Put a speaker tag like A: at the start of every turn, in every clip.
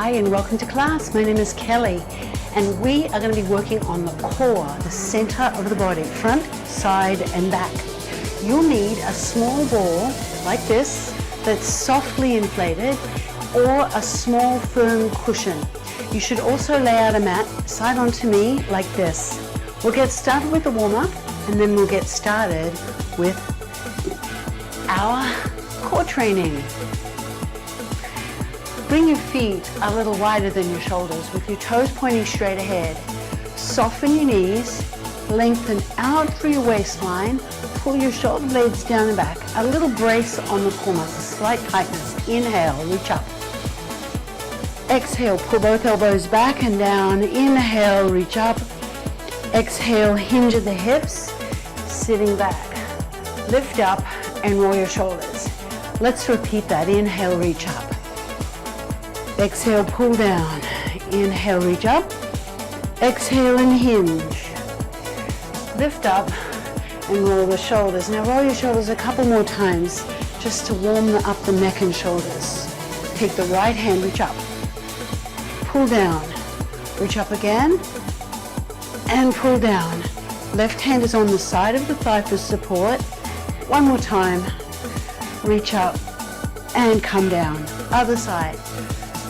A: Hi and welcome to class. My name is Kelly and we are going to be working on the core, the center of the body, front, side and back. You'll need a small ball like this that's softly inflated or a small firm cushion. You should also lay out a mat side onto me like this. We'll get started with the warm-up and then we'll get started with our core training. Bring your feet a little wider than your shoulders with your toes pointing straight ahead. Soften your knees, lengthen out through your waistline, pull your shoulder blades down and back. A little brace on the core muscles, slight tightness. Inhale, reach up. Exhale, pull both elbows back and down. Inhale, reach up. Exhale, hinge at the hips, sitting back. Lift up and roll your shoulders. Let's repeat that. Inhale, reach up. Exhale, pull down. Inhale, reach up. Exhale and hinge. Lift up and roll the shoulders. Now roll your shoulders a couple more times just to warm up the neck and shoulders. Take the right hand, reach up. Pull down. Reach up again and pull down. Left hand is on the side of the thigh for support. One more time. Reach up and come down. Other side.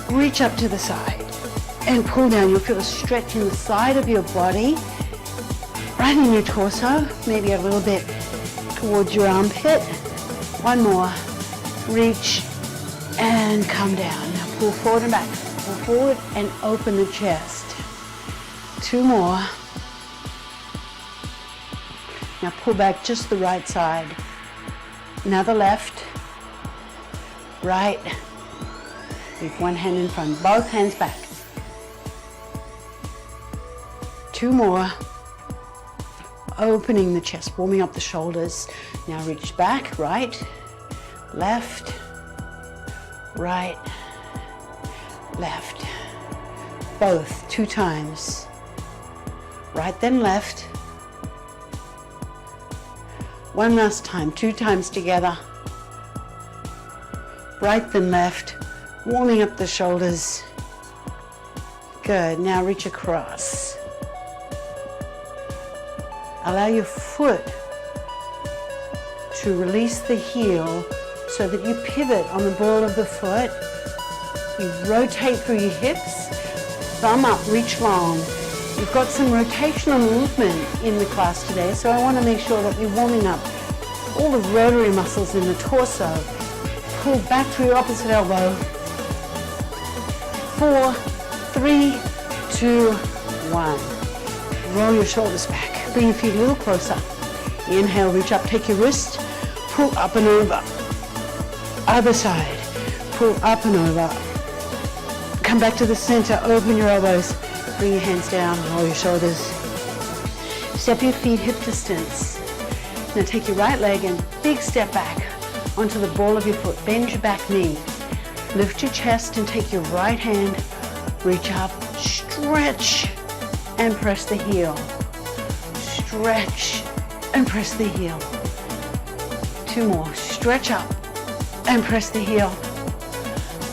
A: Reach up to the side and pull down. You'll feel a stretch in the side of your body, right in your torso, maybe a little bit towards your armpit. One more. Reach and come down. Now pull forward and back. Pull forward and open the chest. Two more. Now pull back just the right side. Now the left, right. Leave one hand in front, both hands back. Two more. Opening the chest, warming up the shoulders. Now reach back, right, left, right, left. Both, 2 times. Right then left. One last time, 2 times together. Right then left. Warming up the shoulders. Good, now reach across. Allow your foot to release the heel so that you pivot on the ball of the foot. You rotate through your hips, thumb up, reach long. We've got some rotational movement in the class today, so I want to make sure that you're warming up all the rotary muscles in the torso. Pull back through your opposite elbow. 4, 3, 2, 1. Roll your shoulders back. Bring your feet a little closer. Inhale, reach up, take your wrist, pull up and over. Other side, pull up and over. Come back to the center, open your elbows. Bring your hands down, roll your shoulders. Step your feet hip distance. Now take your right leg and big step back onto the ball of your foot. Bend your back knee. Lift your chest and take your right hand, reach up, stretch and press the heel. Stretch and press the heel. 2 more, stretch up and press the heel.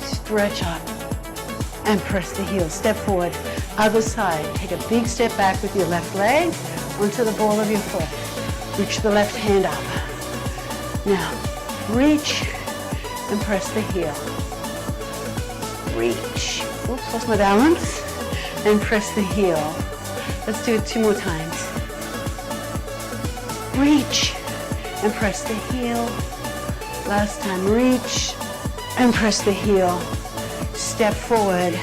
A: Stretch up and press the heel. Step forward, other side. Take a big step back with your left leg onto the ball of your foot. Reach the left hand up. Now, reach and press the heel. Reach, oops, lost my balance, and press the heel. Let's do it 2 more times. Reach and press the heel. Last time, reach and press the heel. Step forward,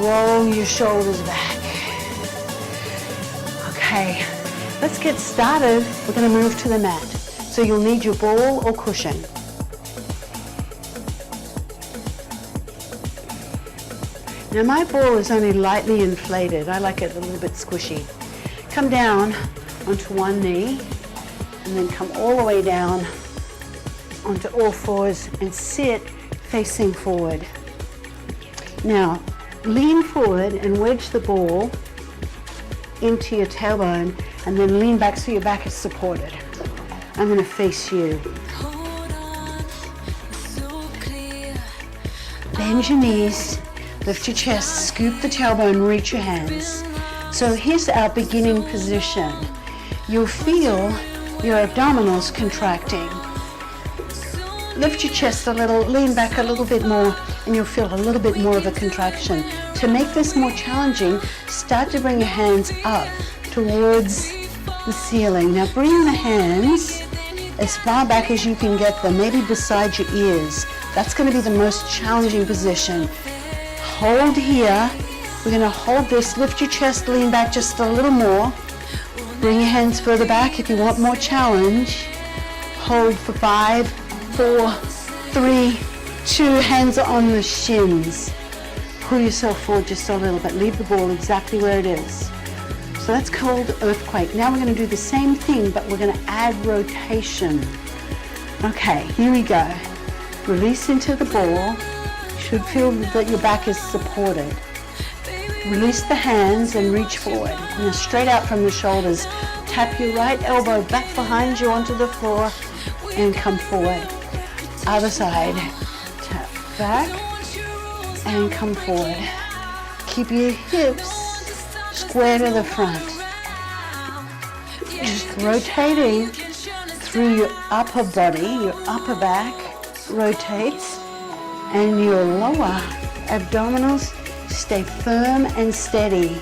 A: roll your shoulders back. Okay, let's get started. We're going to move to the mat. So you'll need your ball or cushion. Now my ball is only lightly inflated. I like it a little bit squishy. Come down onto one knee and then come all the way down onto all fours and sit facing forward. Now lean forward and wedge the ball into your tailbone and then lean back so your back is supported. I'm going to face you. Bend your knees, Lift your chest, scoop the tailbone, reach your hands. So here's our beginning position. You'll feel your abdominals contracting. Lift your chest a little, lean back a little bit more, and you'll feel a little bit more of a contraction. To make this more challenging, start to bring your hands up towards the ceiling. Now bring the hands as far back as you can get them, maybe beside your ears. That's going to be the most challenging position. Hold here. We're going to hold this. Lift your chest, lean back just a little more. Bring your hands further back if you want more challenge. Hold for 5, 4, 3, 2, hands on the shins. Pull yourself forward just a little bit. Leave the ball exactly where it is. So that's called earthquake. Now we're going to do the same thing, but we're going to add rotation. Okay, here we go. Release into the ball. You should feel that your back is supported. Release the hands and reach forward. Now straight out from the shoulders. Tap your right elbow back behind you onto the floor and come forward. Other side. Tap back and come forward. Keep your hips square to the front. Just rotating through your upper body, your upper back rotates, and your lower abdominals stay firm and steady.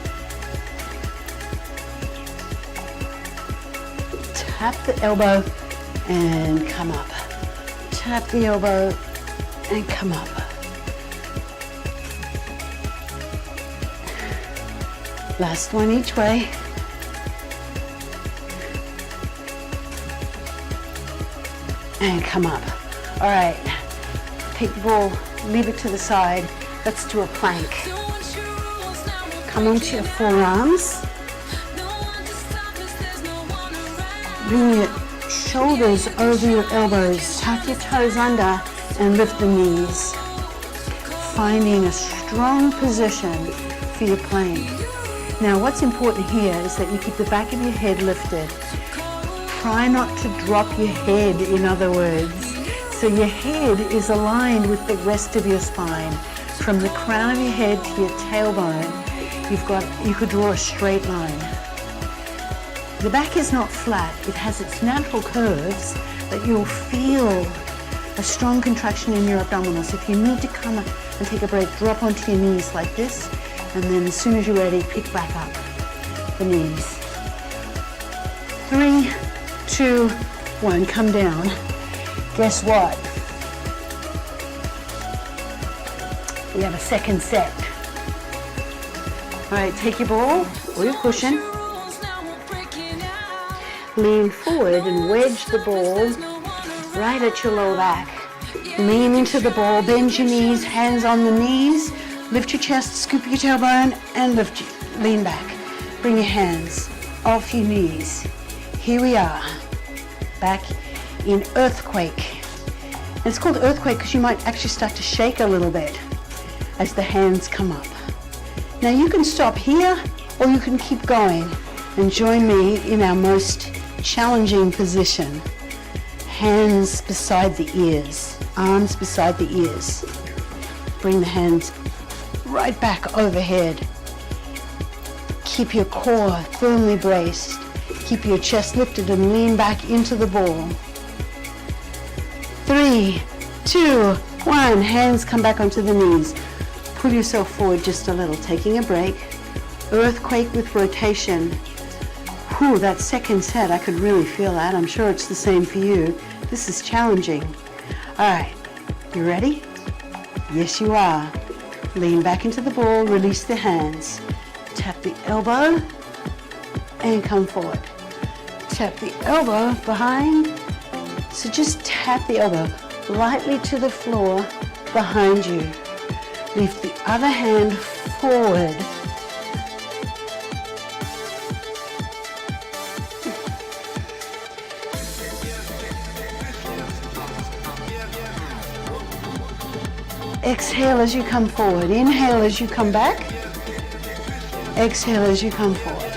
A: Tap the elbow and come up. Tap the elbow and come up. Last one each way. And come up. All right, take the ball, leave it to the side. Let's do a plank. Come onto your forearms. Bring your shoulders over your elbows. Tuck your toes under and lift the knees. Finding a strong position for your plank. Now what's important here is that you keep the back of your head lifted. Try not to drop your head, in other words. So your head is aligned with the rest of your spine. From the crown of your head to your tailbone, you could draw a straight line. The back is not flat, it has its natural curves, but you'll feel a strong contraction in your abdominals. If you need to come up and take a break, drop onto your knees like this, and then as soon as you're ready, pick back up the knees. 3, 2, 1, come down. Guess what? We have a second set. All right, take your ball or your cushion. Lean forward and wedge the ball right at your lower back. Lean into the ball, bend your knees, hands on the knees. Lift your chest, scoop your tailbone, and lean back. Bring your hands off your knees. Here we are, back in earthquake. And it's called earthquake because you might actually start to shake a little bit as the hands come up. Now you can stop here or you can keep going and join me in our most challenging position. Hands beside the ears, arms beside the ears. Bring the hands right back overhead. Keep your core firmly braced. Keep your chest lifted and lean back into the ball. 3, 2, 1, hands come back onto the knees. Pull yourself forward just a little, taking a break. Earthquake with rotation. Whew, that second set, I could really feel that. I'm sure it's the same for you. This is challenging. All right, you ready? Yes, you are. Lean back into the ball, release the hands. Tap the elbow and come forward. Tap the elbow behind. So just tap the elbow lightly to the floor behind you. Lift the other hand forward. Exhale as you come forward. Inhale as you come back. Exhale as you come forward.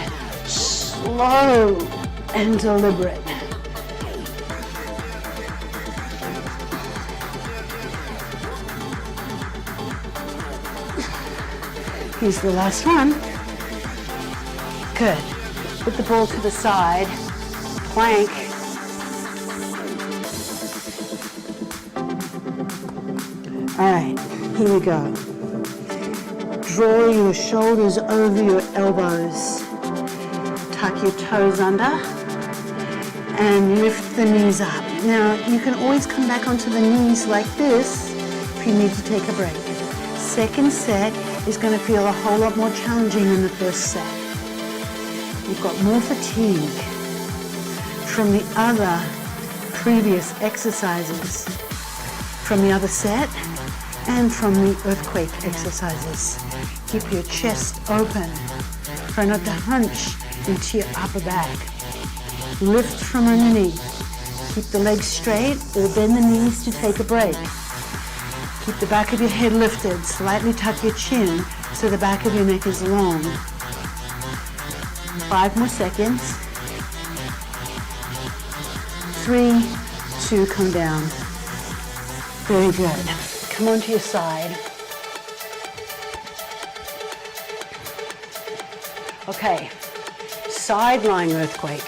A: Slow and deliberate. Here's the last one. Good. Put the ball to the side, plank. All right, here we go. Draw your shoulders over your elbows. Tuck your toes under and lift the knees up. Now, you can always come back onto the knees like this if you need to take a break. Second set is going to feel a whole lot more challenging than the first set. You've got more fatigue from the other previous exercises, from the other set, and from the earthquake exercises. Keep your chest open. Try not to hunch into your upper back. Lift from underneath. Keep the legs straight or bend the knees to take a break. Keep the back of your head lifted. Slightly tuck your chin so the back of your neck is long. 5 more seconds. 3, 2, come down. Very good. Come onto your side. Okay, side lying earthquake.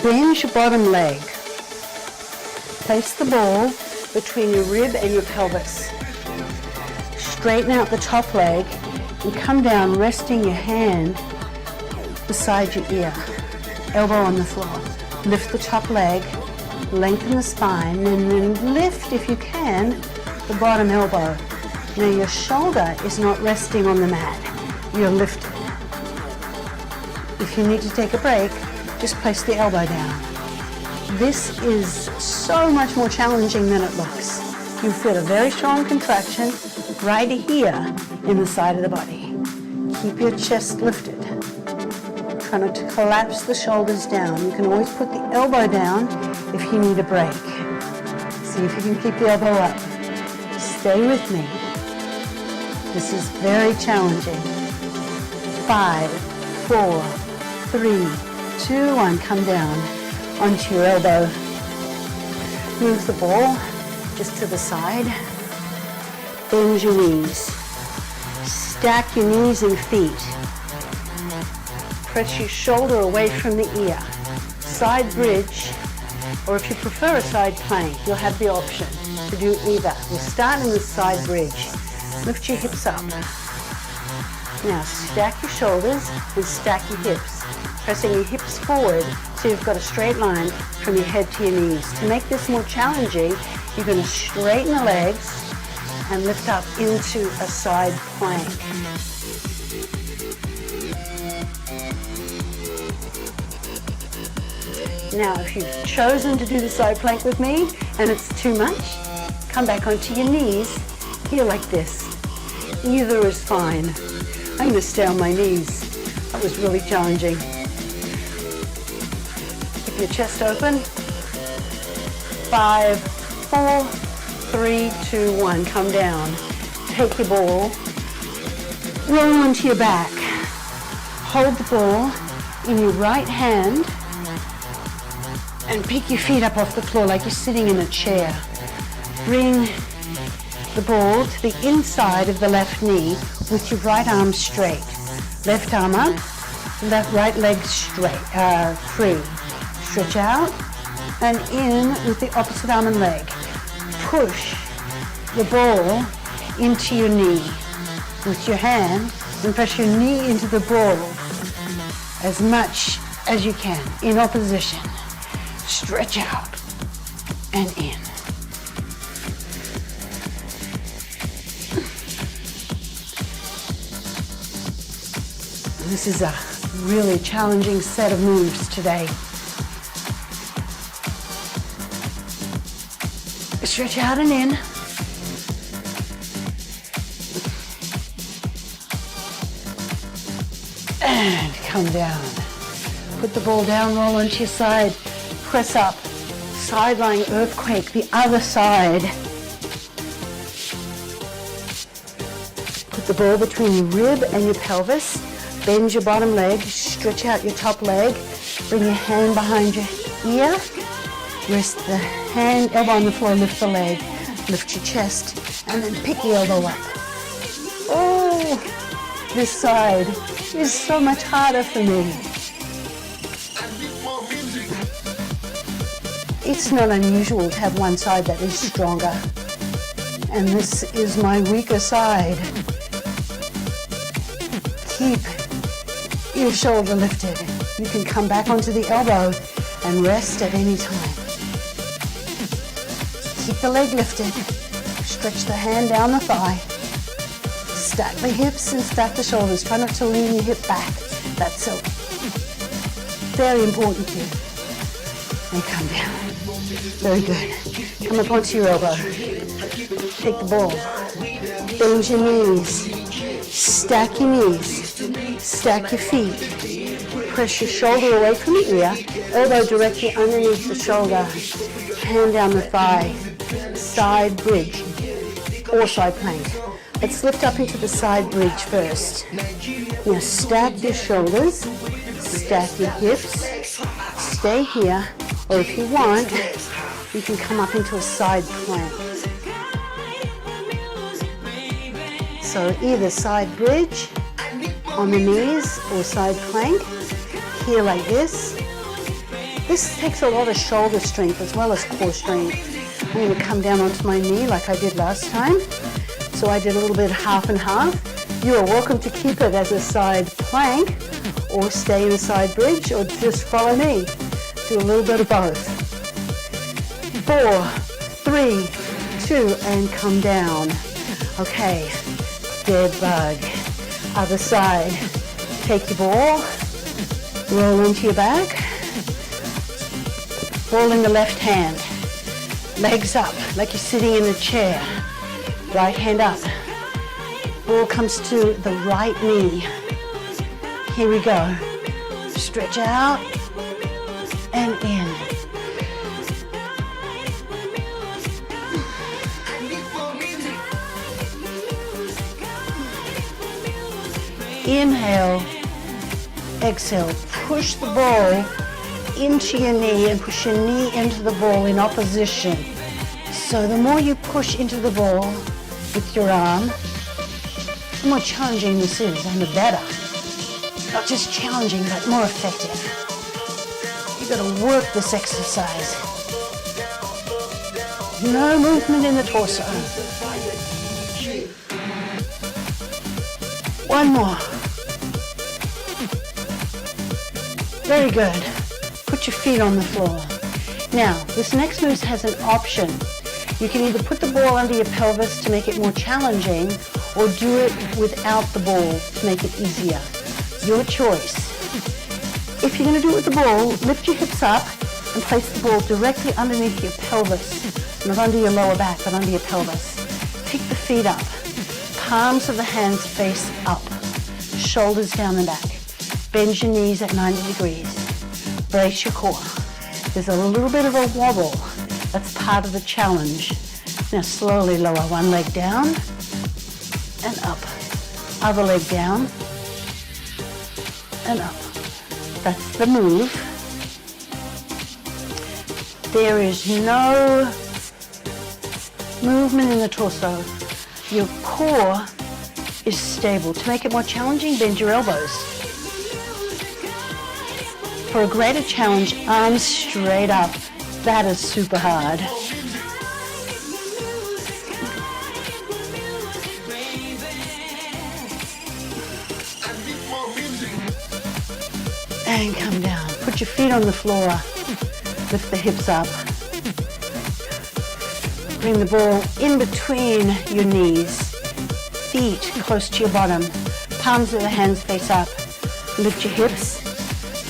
A: Bend your bottom leg. Place the ball between your rib and your pelvis. Straighten out the top leg and come down, resting your hand beside your ear. Elbow on the floor. Lift the top leg, lengthen the spine, and then lift, if you can, the bottom elbow. Now your shoulder is not resting on the mat. You're lifted. If you need to take a break, just place the elbow down. This is so much more challenging than it looks. You feel a very strong contraction right here in the side of the body. Keep your chest lifted. Try not to collapse the shoulders down. You can always put the elbow down if you need a break. See if you can keep the elbow up. Stay with me. This is very challenging. 5, 4, 3, 2, 1. Come down onto your elbow. Move the ball just to the side. Bend your knees. Stack your knees and feet. Press your shoulder away from the ear. Side bridge, or if you prefer a side plank, you'll have the option to do either. We'll start in the side bridge. Lift your hips up. Now stack your shoulders and stack your hips, pressing your hips forward so you've got a straight line from your head to your knees. To make this more challenging, you're going to straighten the legs and lift up into a side plank. Now, if you've chosen to do the side plank with me and it's too much, come back onto your knees, here like this. Either is fine. I'm going to stay on my knees. That was really challenging. Keep your chest open. 5, 4, 3, 2, 1. Come down. Take your ball. Roll onto your back. Hold the ball in your right hand and pick your feet up off the floor like you're sitting in a chair. Bring the ball to the inside of the left knee with your right arm straight. Left arm up, right leg straight, free. Stretch out and in with the opposite arm and leg. Push the ball into your knee with your hand and press your knee into the ball as much as you can in opposition. Stretch out and in. This is a really challenging set of moves today. Stretch out and in. And come down. Put the ball down, roll onto your side. Press up. Side lying earthquake, the other side. Put the ball between your rib and your pelvis. Bend your bottom leg, stretch out your top leg, bring your hand behind your ear, rest the hand, elbow on the floor, lift the leg, lift your chest, and then pick the elbow up. Oh, this side is so much harder for me. It's not unusual to have one side that is stronger, and this is my weaker side. Keep your shoulder lifted. You can come back onto the elbow and rest at any time. Keep the leg lifted. Stretch the hand down the thigh. Stack the hips and stack the shoulders. Try not to lean your hip back. That's so very important here. And come down. Very good. Come up onto your elbow. Take the ball. Bend your knees. Stack your knees. Stack your feet. Press your shoulder away from the ear. Elbow directly underneath the shoulder. Hand down the thigh. Side bridge or side plank. Let's lift up into the side bridge first. Now stack your shoulders. Stack your hips. Stay here. Or if you want, you can come up into a side plank. So either side bridge on the knees or side plank. Here like this. This takes a lot of shoulder strength as well as core strength. I'm going to come down onto my knee like I did last time. So I did a little bit half and half. You are welcome to keep it as a side plank or stay in a side bridge or just follow me. Do a little bit of both. 4, 3, 2, and come down. Okay, dead bug. Other side. Take your ball, roll into your back. Ball in the left hand. Legs up like you're sitting in a chair. Right hand up. Ball comes to the right knee. Here we go. Stretch out and in. Inhale, exhale. Push the ball into your knee and push your knee into the ball in opposition. So the more you push into the ball with your arm, the more challenging this is and the better. Not just challenging, but more effective. You've got to work this exercise. No movement in the torso. One more. Very good. Put your feet on the floor. Now, this next move has an option. You can either put the ball under your pelvis to make it more challenging or do it without the ball to make it easier. Your choice. If you're going to do it with the ball, lift your hips up and place the ball directly underneath your pelvis. Not under your lower back, but under your pelvis. Pick the feet up. Palms of the hands face up. Shoulders down the back. Bend your knees at 90 degrees. Brace your core. There's a little bit of a wobble. That's part of the challenge. Now slowly lower one leg down and up. Other leg down and up. That's the move. There is no movement in the torso. Your core is stable. To make it more challenging, bend your elbows. For a greater challenge, arms straight up. That is super hard. And come down. Put your feet on the floor. Lift the hips up. Bring the ball in between your knees. Feet close to your bottom. Palms of the hands face up. Lift your hips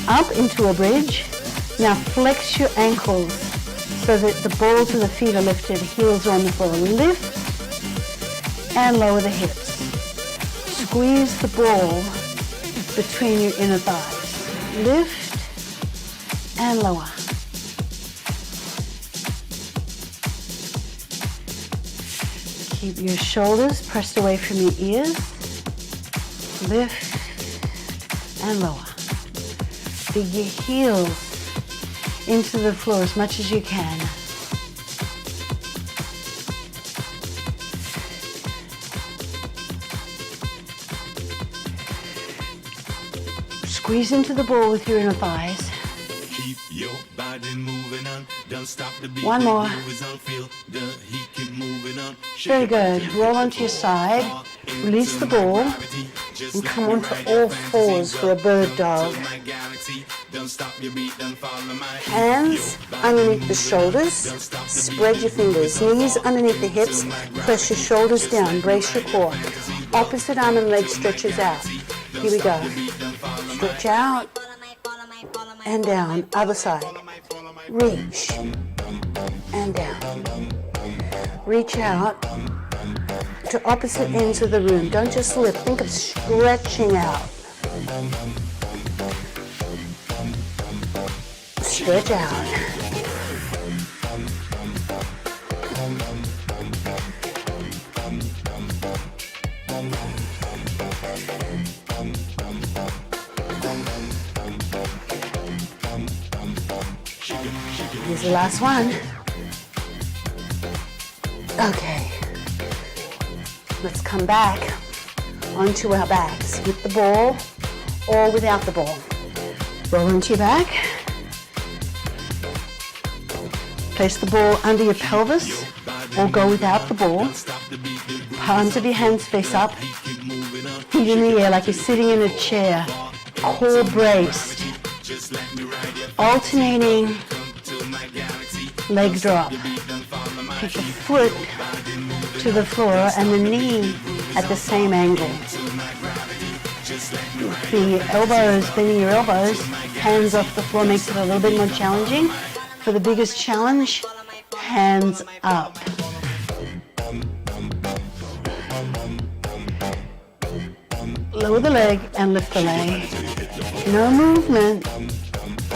A: up into a bridge. Now flex your ankles so that the balls of the feet are lifted. Heels are on the floor. Lift and lower the hips. Squeeze the ball between your inner thighs. Lift and lower. Keep your shoulders pressed away from your ears. Lift and lower. Dig your heels into the floor as much as you can. Squeeze into the ball with your inner thighs.
B: Keep your body moving on. Don't stop the beat.
A: One more.
B: Feel the heat keep moving on.
A: Very good. Roll onto your side. Release the ball and come onto all fours for a bird dog. Hands underneath the shoulders. Spread your fingers. Knees underneath the hips. Press your shoulders down. Brace your core. Opposite arm and leg stretches out. Here we go. Stretch out and down. Other side. Reach and down. Reach out to opposite ends of the room. Don't just lift. Think of stretching out. Stretch out. Here's the last one. Okay. Let's come back onto our backs with the ball or without the ball. Roll into your back. Place the ball under your pelvis or go without the ball. Palms of your hands face up. Feet in the air like you're sitting in a chair. Core braced. Alternating leg drop. Take the foot to the floor and the knee at the same angle. The elbows, bending your elbows, hands off the floor makes it a little bit more challenging. For the biggest challenge, hands up. Lower the leg and lift the leg. No movement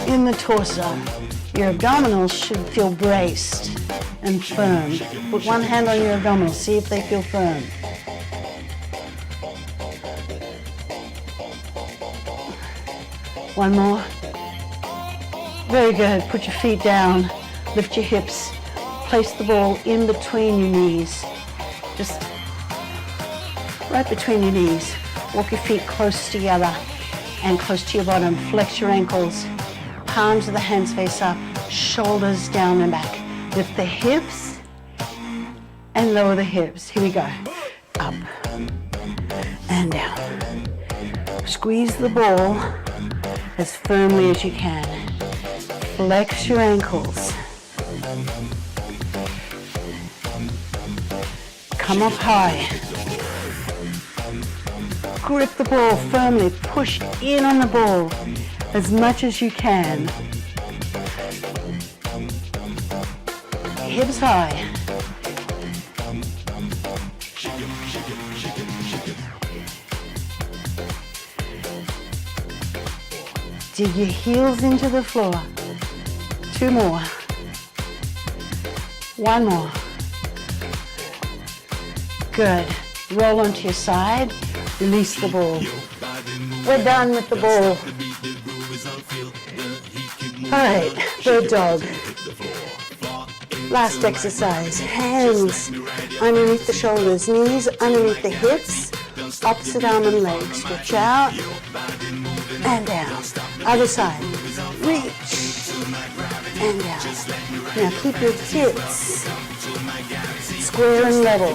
A: in the torso. Your abdominals should feel braced and firm. Put one hand on your abdominals, see if they feel firm. One more. Very good. Put your feet down, lift your hips, place the ball in between your knees. Just right between your knees. Walk your feet close together and close to your bottom. Flex your ankles. Palms of the hands face up, shoulders down and back. Lift the hips and lower the hips. Here we go. Up and down. Squeeze the ball as firmly as you can. Flex your ankles. Come up high. Grip the ball firmly. Push in on the ball as much as you can. Hips high. Dig your heels into the floor. Two more. One more. Good. Roll onto your side. Release the ball. We're done with the ball. All right, bird dog. Last exercise. Hands underneath the shoulders, knees underneath the hips, opposite arm and leg. Stretch out and down. Other side. Reach and down. Now keep your hips square and level.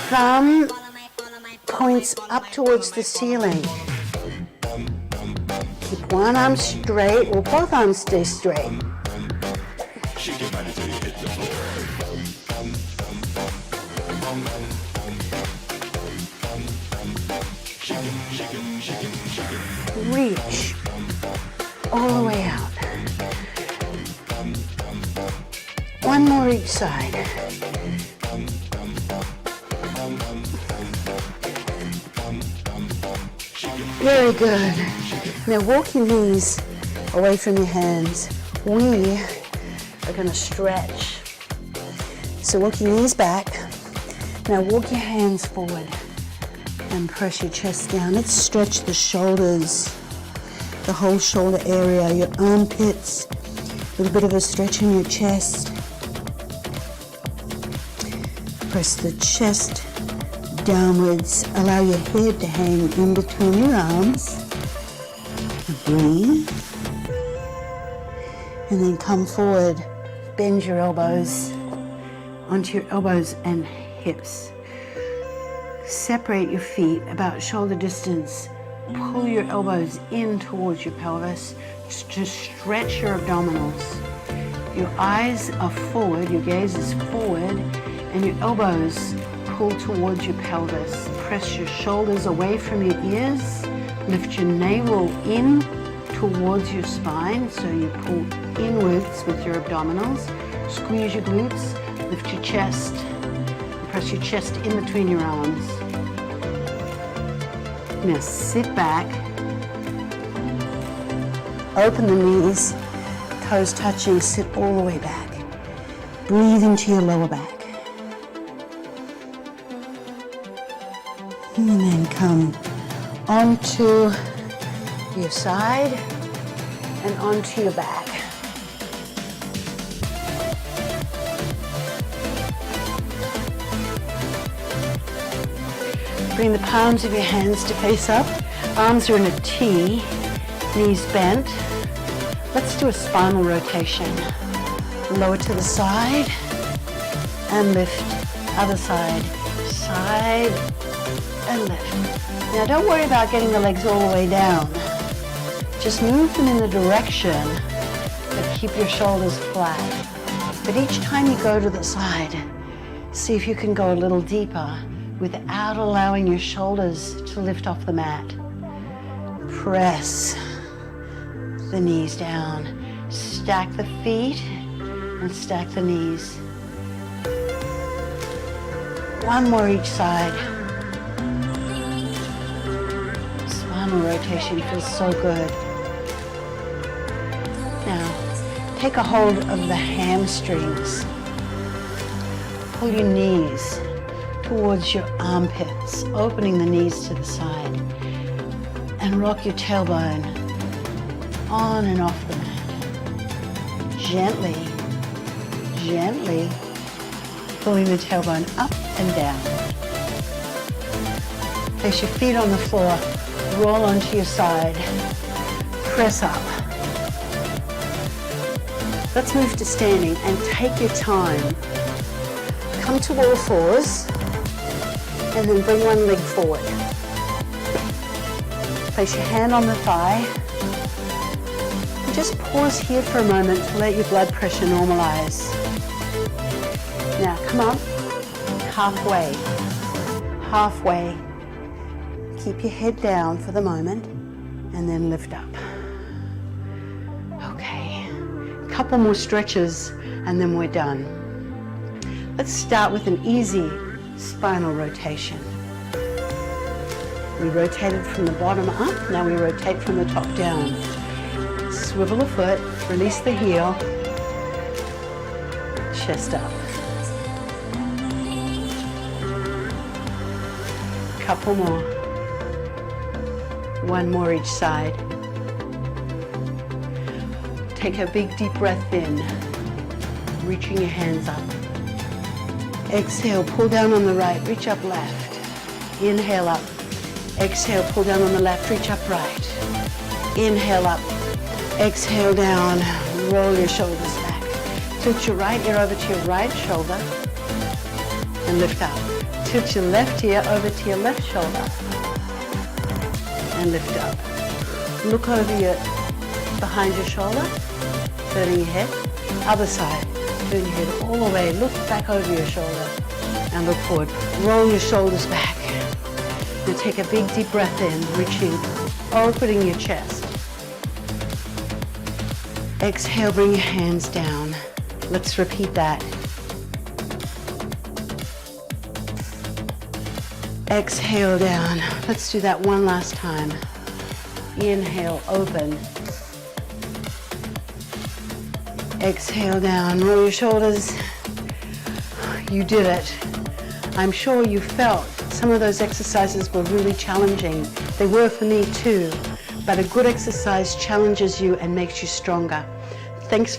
A: Thumb points up towards the ceiling. Keep one arm straight or both arms stay straight. Reach all the way out. One more each side. Very good. Now walk your knees away from your hands. We are going to stretch. So walk your knees back. Now walk your hands forward and press your chest down. Let's stretch the shoulders, the whole shoulder area, your armpits, a little bit of a stretch in your chest. Press the chest downwards. Allow your head to hang in between your arms. Breathe. And then come forward. Bend your elbows onto your elbows and hips. Separate your feet about shoulder distance. Pull your elbows in towards your pelvis to stretch your abdominals. Your eyes are forward, your gaze is forward, and your elbows pull towards your pelvis. Press your shoulders away from your ears. Lift your navel in towards your spine, so you pull inwards with your abdominals. Squeeze your glutes, lift your chest, press your chest in between your arms. Now sit back, open the knees, toes touching, sit all the way back. Breathe into your lower back. And then come onto your side and onto your back. Bring the palms of your hands to face up. Arms are in a T, knees bent. Let's do a spinal rotation. Lower to the side and lift. Other side, side and lift. Now don't worry about getting the legs all the way down. Just move them in the direction, but keep your shoulders flat. But each time you go to the side, see if you can go a little deeper without allowing your shoulders to lift off the mat. Press the knees down. Stack the feet and stack the knees. One more each side. Spinal rotation feels so good. Now, take a hold of the hamstrings. Pull your knees towards your armpits, opening the knees to the side, and rock your tailbone on and off the mat. Gently, gently pulling the tailbone up and down. Place your feet on the floor, roll onto your side, press up. Let's move to standing and take your time. Come to all fours, and then bring one leg forward. Place your hand on the thigh. And just pause here for a moment to let your blood pressure normalize. Now come up, halfway, halfway. Keep your head down for the moment, and then lift up. Okay, couple more stretches, and then we're done. Let's start with an easy spinal rotation. We rotated from the bottom up, now we rotate from the top down. Swivel a foot, release the heel, chest up. Couple more. One more each side. Take a big deep breath in, reaching your hands up. Exhale, pull down on the right, reach up left. Inhale up. Exhale, pull down on the left, reach up right. Inhale up. Exhale down, roll your shoulders back. Tilt your right ear over to your right shoulder and lift up. Tilt your left ear over to your left shoulder and lift up. Look over behind your shoulder, turning your head. Other side. Turn your head all the way, look back over your shoulder and look forward. Roll your shoulders back. Now take a big deep breath in, reaching, opening your chest. Exhale, bring your hands down. Let's repeat that. Exhale down. Let's do that one last time. Inhale, open. Exhale down, roll your shoulders. You did it. I'm sure you felt some of those exercises were really challenging. They were for me too, but a good exercise challenges you and makes you stronger. Thanks for